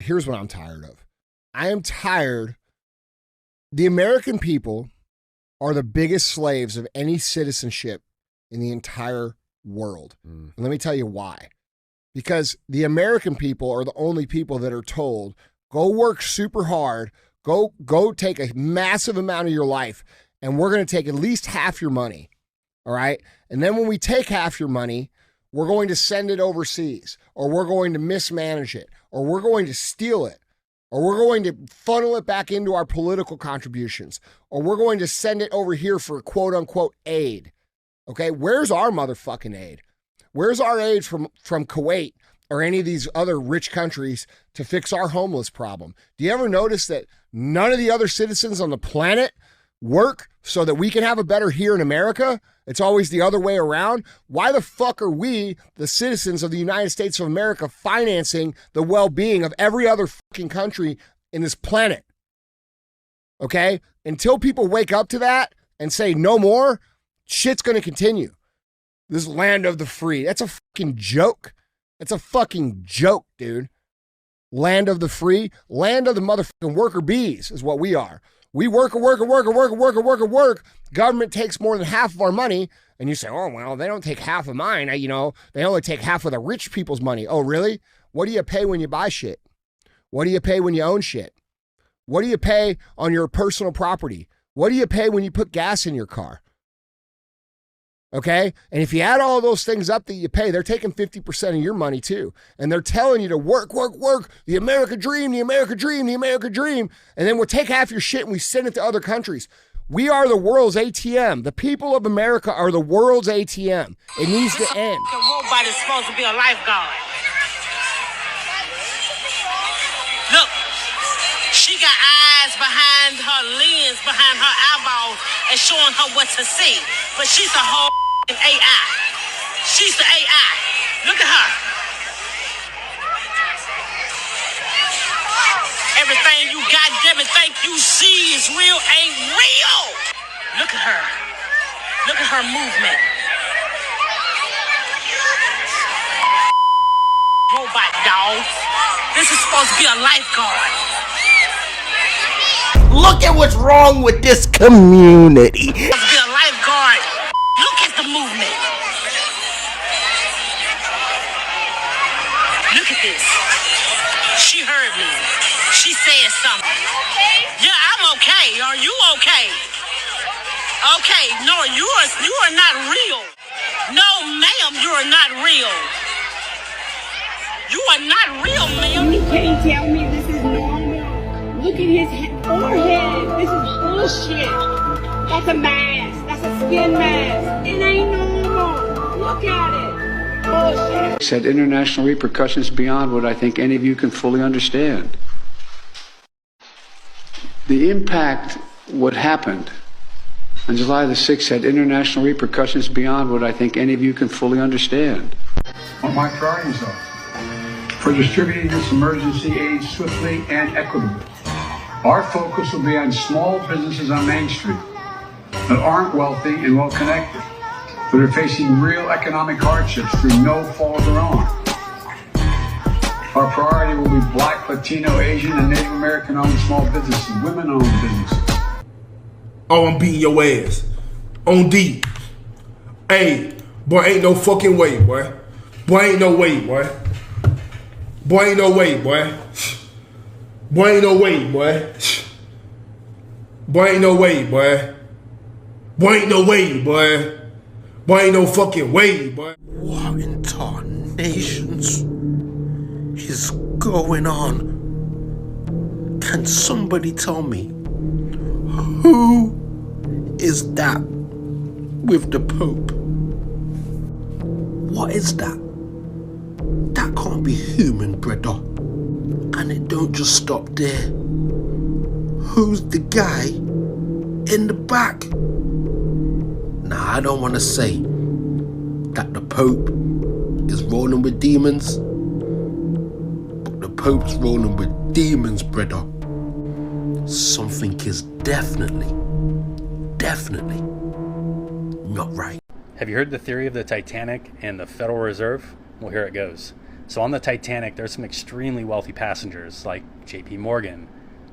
here's what I'm tired of. I am tired. The American people are the biggest slaves of any citizenship in the entire world. And let me tell you why. Because the American people are the only people that are told, go work super hard, go take a massive amount of your life, and we're going to take at least half your money. All right? And then when we take half your money, we're going to send it overseas, or we're going to mismanage it, or we're going to steal it, or we're going to funnel it back into our political contributions, or we're going to send it over here for quote unquote aid. Okay, where's our motherfucking aid? Where's our aid from Kuwait or any of these other rich countries to fix our homeless problem? Do you ever notice that none of the other citizens on the planet work so that we can have a better here in America? It's always the other way around. Why the fuck are we, the citizens of the United States of America, financing the well-being of every other fucking country in this planet? Okay? Until people wake up to that and say no more, shit's going to continue. This land of the free. That's a fucking joke. That's a fucking joke, dude. Land of the free. Land of the motherfucking worker bees is what we are. We work. Government takes more than half of our money. And you say, oh, well, they don't take half of mine. They only take half of the rich people's money. Oh, really? What do you pay when you buy shit? What do you pay when you own shit? What do you pay on your personal property? What do you pay when you put gas in your car? Okay? And if you add all those things up that you pay, they're taking 50% of your money too. And they're telling you to work. The American dream. And then we'll take half your shit and we send it to other countries. We are the world's ATM. The people of America are the world's ATM. It needs to end. The robot is supposed to be a lifeguard. Look, she got eyes behind her lens, behind her eyeballs, and showing her what to see. But she's a whole AI. She's the AI. Look at her. Everything you goddamn it think you see is real ain't real. Look at her. Look at her movement. Robot dog. This is supposed to be a lifeguard. Look at what's wrong with this community. Supposed to be a lifeguard. Look at the movement. Look at this. She heard me. She said something. Yeah, I'm okay. Are you okay? Okay, no, you are not real. No, ma'am, you are not real. You are not real, ma'am. You can't tell me this is normal. Look at his forehead. This is bullshit. That's a mask. That's a skin mask. It ain't normal. Look at it. Bullshit. It's had international repercussions beyond what I think any of you can fully understand. The impact, what happened on July the 6th, had international repercussions beyond what I think any of you can fully understand. What my priorities are for distributing this emergency aid swiftly and equitably. Our focus will be on small businesses on Main Street that aren't wealthy and well-connected, but are facing real economic hardships through no fault of their own. Our priority will be Black, Latino, Asian, and Native American-owned small businesses, women-owned businesses. Oh, I'm beating your ass. On D. Hey, boy, ain't no fucking way, boy. Boy, ain't no way, boy. Boy, ain't no way, boy. Boy, ain't no way, boy. Boy, ain't no way, boy. Boy, ain't no way, boy. Boy, ain't no fucking way, boy. What in tarnations is going on? Can somebody tell me who is that with the Pope? What is that? That can't be human, brother. And it don't just stop there. Who's the guy in the back? Now, I don't want to say that the Pope is rolling with demons, but the Pope's rolling with demons, brother. Something is definitely not right. Have you heard the theory of the Titanic and the Federal Reserve? Well, here it goes. So on the Titanic, there's some extremely wealthy passengers like J.P. Morgan,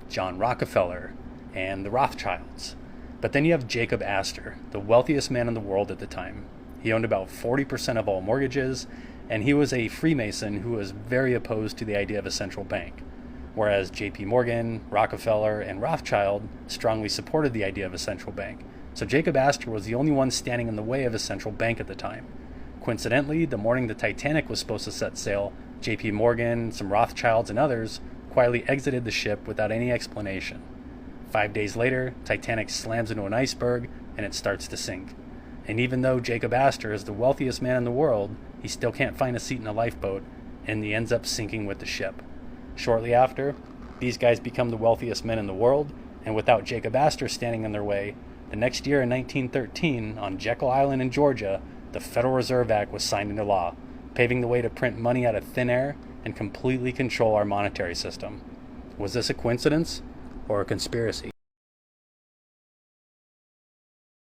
John Rockefeller, and the Rothschilds. But then you have Jacob Astor, the wealthiest man in the world at the time. He owned about 40% of all mortgages, and he was a Freemason who was very opposed to the idea of a central bank. Whereas J.P. Morgan, Rockefeller, and Rothschild strongly supported the idea of a central bank. So Jacob Astor was the only one standing in the way of a central bank at the time. Coincidentally, the morning the Titanic was supposed to set sail, J.P. Morgan, some Rothschilds, and others quietly exited the ship without any explanation. 5 days later, Titanic slams into an iceberg and it starts to sink. And even though Jacob Astor is the wealthiest man in the world, he still can't find a seat in a lifeboat, and he ends up sinking with the ship. Shortly after, these guys become the wealthiest men in the world, and without Jacob Astor standing in their way, the next year in 1913, on Jekyll Island in Georgia, the Federal Reserve Act was signed into law, paving the way to print money out of thin air and completely control our monetary system. Was this a coincidence or a conspiracy?